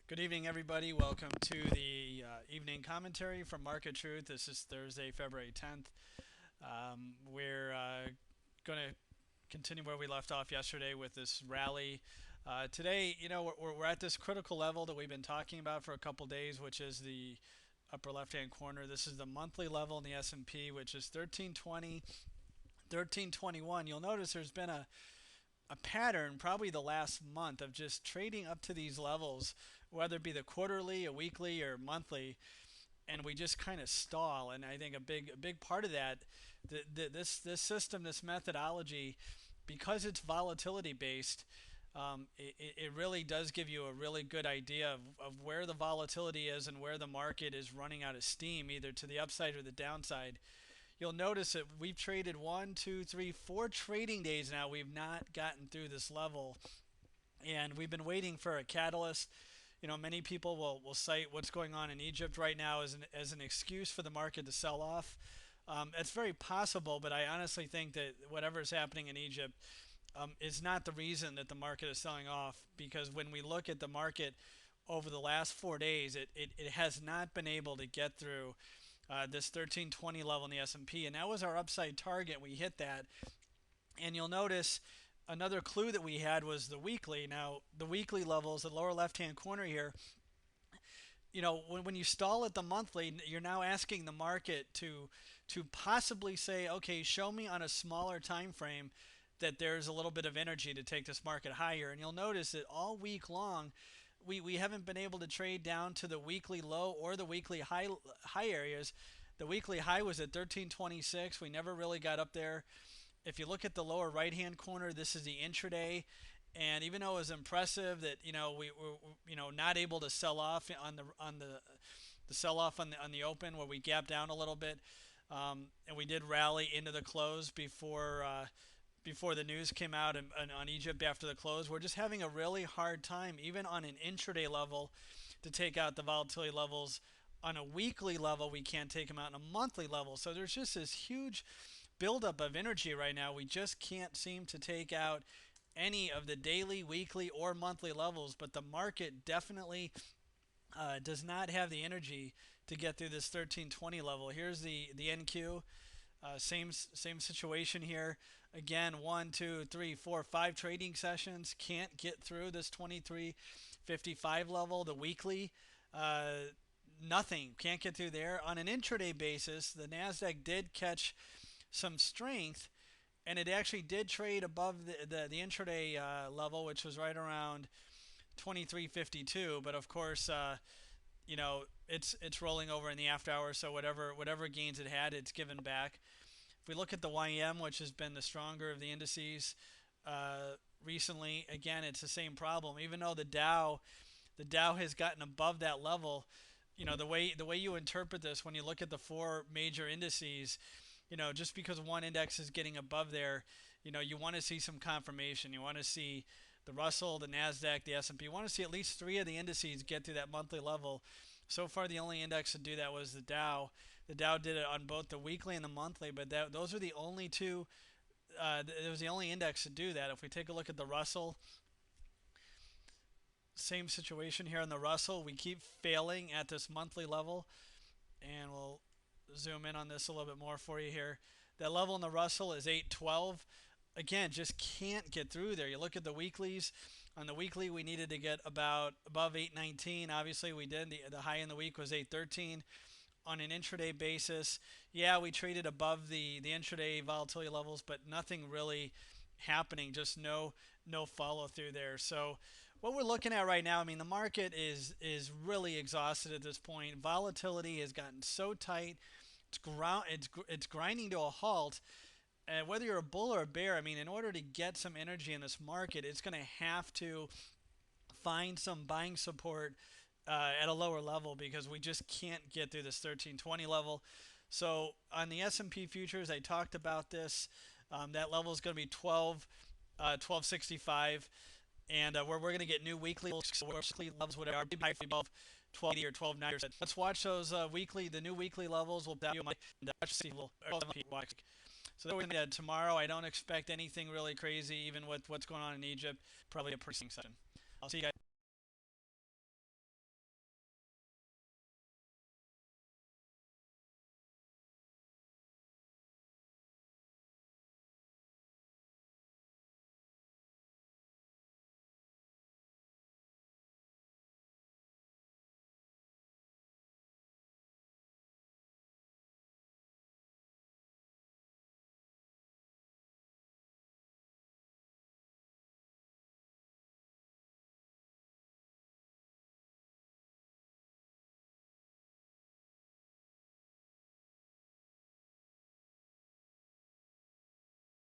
Good evening, everybody. Welcome to the evening commentary from Market Truth. This is Thursday, February 10th. We're going to continue where we left off yesterday with this rally. Today, we're at this critical level that we've been talking about for a couple days, which is the upper left-hand corner. This is the monthly level in the S&P, which is 1320, 1321. You'll notice there's been a pattern probably the last month of just trading up to these levels, whether it be the quarterly, a weekly, or monthly, and we just kind of stall. And I think a big part of that, this system, this methodology, because it's volatility based, it really does give you a really good idea of where the volatility is and where the market is running out of steam, either to the upside or the downside. You'll notice that we've traded 4 trading days now. We've not gotten through this level, and we've been waiting for a catalyst. Many people will cite what's going on in Egypt right now as an excuse for the market to sell off. It's very possible, but I honestly think that whatever is happening in Egypt is not the reason that the market is selling off, because when we look at the market over the last 4 days, it has not been able to get through this 1320 level in the S&P, and that was our upside target. We hit that, and you'll notice another clue that we had was the weekly. Now, the weekly levels, the lower left-hand corner here, when you stall at the monthly, you're now asking the market to possibly say, okay, show me on a smaller time frame that there's a little bit of energy to take this market higher. And you'll notice that all week long, we haven't been able to trade down to the weekly low or the weekly high areas. The weekly high was at 1326. We never really got up there. If you look at the lower right hand corner, this is the intraday, and even though it was impressive that we were not able to sell off on the sell off on the open, where we gapped down a little bit, and we did rally into the close before the news came out and on Egypt after the close. We're just having a really hard time, even on an intraday level, to take out the volatility levels. On a weekly level, we can't take them out on a monthly level. So there's just this huge buildup of energy right now. We just can't seem to take out any of the daily, weekly, or monthly levels. But the market definitely does not have the energy to get through this 1320 level. Here's the NQ. Same situation here. Again, 1, 2, 3, 4, 5 trading sessions can't get through this 2355 level. The weekly, nothing, can't get through there. On an intraday basis, the Nasdaq did catch some strength, and it actually did trade above the intraday level, which was right around 2352. But of course, it's rolling over in the after hours, so whatever gains it had, it's given back. If we look at the YM, which has been the stronger of the indices recently, again, it's the same problem. Even though the Dow has gotten above that level, the way you interpret this when you look at the 4 major indices, just because one index is getting above there, you want to see some confirmation. You want to see the Russell, the Nasdaq, the S&P. You want to see at least 3 of the indices get to that monthly level. So far, the only index to do that was the Dow. The Dow did it on both the weekly and the monthly, but those are the only two. It was the only index to do that. If we take a look at the Russell, same situation here on the Russell. We keep failing at this monthly level, and we'll zoom in on this a little bit more for you here. That level in the Russell is 812. Again, just can't get through there. You look at the weeklies. On the weekly, we needed to get about above 819. Obviously, we did. The high in the week was 813. On an intraday basis, yeah, we traded above the intraday volatility levels, but nothing really happening. Just no follow through there. So what we're looking at right now, I mean, the market is really exhausted at this point. Volatility has gotten so tight, it's grinding to a halt. And whether you're a bull or a bear, I mean, in order to get some energy in this market, it's going to have to find some buying support at a lower level, because we just can't get through this 1320 level. So on the S&P futures, I talked about this. That level is going to be 1265, and we're going to get new weekly levels, whatever, above 1280 or 1290. Let's watch those the new weekly levels. We'll see. So tomorrow, I don't expect anything really crazy, even with what's going on in Egypt. Probably a pricing session. I'll see you guys.